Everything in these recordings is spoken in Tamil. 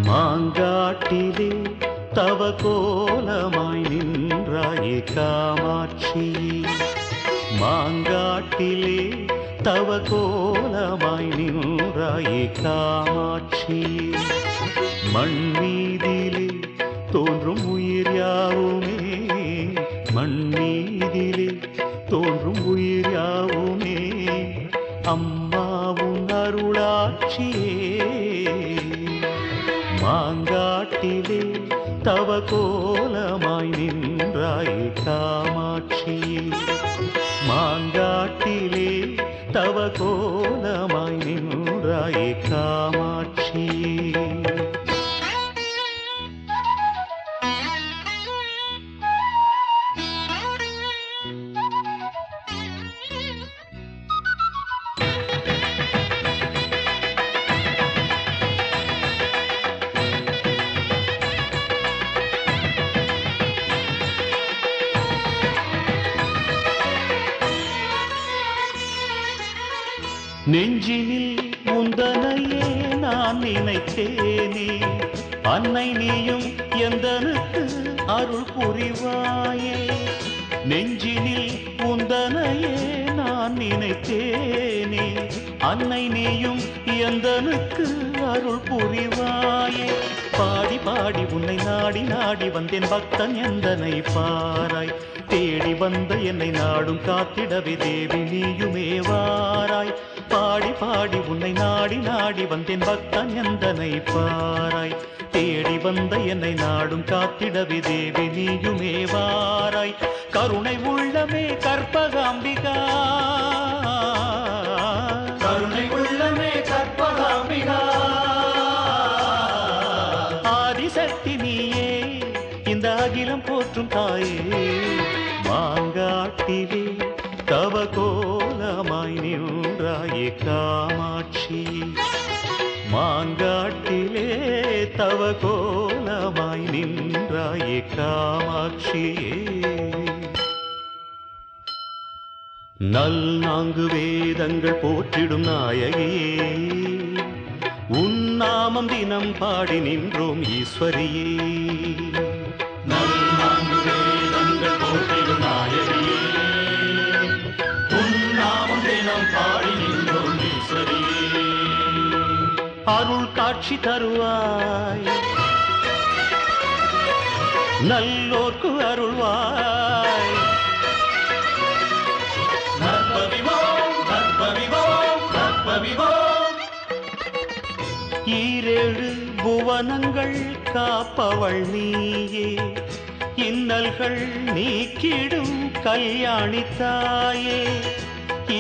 மாங்காட்டிலே தவ கோலமாய் நின்றாயே காமாட்சி. மாங்காட்டிலே தவ கோலமாய் நின்றாயே காமாட்சி. மண் மீதிலே தோன்றும் உயிர் யாவுமே, மண் மீதிலே தோன்றும் உயிர் யாவுமே அம்மாவும் அருளாட்சியே. மாங்காட்டிலே தவ கோலமாய் நின்றாயே காமாட்சி. மாங்காட்டிலே தவ கோலமாய் நின்றாயே காமாட்சி. நெஞ்சினில் உந்தனையே நான் நினைத்தேனே, அன்னை நீயும் எந்தனுக்கு அருள் புரிவாயே. நெஞ்சினில் உந்தனையே நான் நினைத்தேனே, அன்னை நீயும் எந்தனுக்கு அருள் புரிவாயே. பாடி பாடி உன்னை நாடி நாடி வந்தேன் பக்தன் எந்தனை பாராய். தேடி வந்த என்னை நாடும் காத்திடவே தேவி நீயுமே வாராய். பாடி பாடி உன்னை நாடி நாடி வந்தேன் பக்தன் எந்தனை பாராய். தேடி வந்த என்னை நாடும் காத்திடவே தேவி நீயுமே வாராய். கருணை உள்ளமே கற்பகாம்பிகா, கருணை உள்ளமே கற்பகாம்பிகா. ஆதிசக்தி நீயே இந்த அகிலம் போற்றும் தாயே. மாங்காட்டிலே தவ கோலமாய் நின்றாயே காமாட்சி. மாங்காட்டிலே தவ கோலமாய் நின்றாயே காமாட்சியே. நல் நான்கு வேதங்கள் போற்றிடும் நாயகே, உன் நாமம் தினம் பாடி நின்றோம் ஈஸ்வரியே. நல் நான்கு வேதங்கள் போற்றிடும் நாயகே, உன் நாமம் தினம் பாடி நின்றோம் ஈஸ்வரியே. அருள் காட்சி தருவாய், நல்லோர்க்கு அருள்வாய். நற்பவிவோம் நற்பவிவோம் நற்பவிவோம். ஈரேழு புவனங்கள் காப்பவள் நீயே, இன்னல்கள் நீக்கிடும் கல்யாணி தாயே.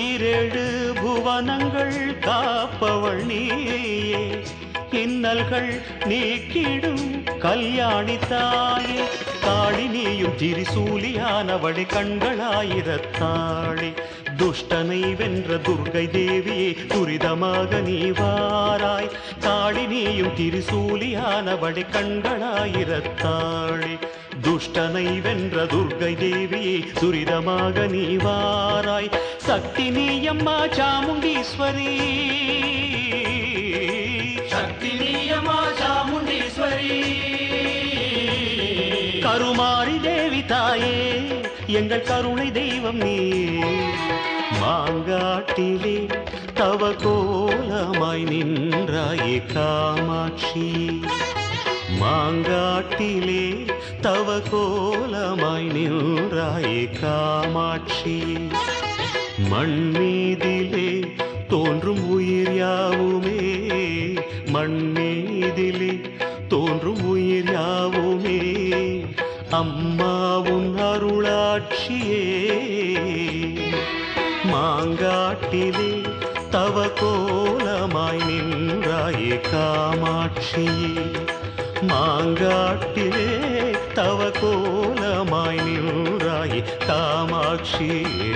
ஈரேழு புவனங்கள் காப்பவள் நீயே, இன்னல்கள் நீக்கிடும் கல்யாணி தாயே. தாளி நீயும் திரிசூலியானவளை கண்களாயிரத்தாளே. துஷ்டனை வென்ற துர்கை தேவியே துரிதமாக நீ வாராய். தாளி நீயும் திரிசூலியானவளை கண்களாயிரத்தாளே. துஷ்டனை வென்ற துர்கை தேவியே துரிதமாக நீ வாராய். சக்தி நீயம்மா சாமுண்டீஸ்வரி, சக்தி நீயம்மா சாமுண்டீஸ்வரி. கருமாரி தேவி தாயே எங்கள் கருணை தெய்வம் நீ. மாங்காட்டிலே தவ கோலமாய் நின்றாயே காமாட்சி. மாங்காட்டிலே தவ கோலமாய் நின்றாயே காமாட்சி. மண் மீதிலே தோன்றும் உயிர் யாவுமே, மண் மீதிலே தோன்றும் உயிர் யாவுமே அம்மாவும் அருளாட்சியே. மாங்காட்டிலே தவ கோலமாய் நின்றாயே காமாட்சியே. மாங்காட்டிலே தவ கோலமாய் நின்றாயே காமாட்சியே.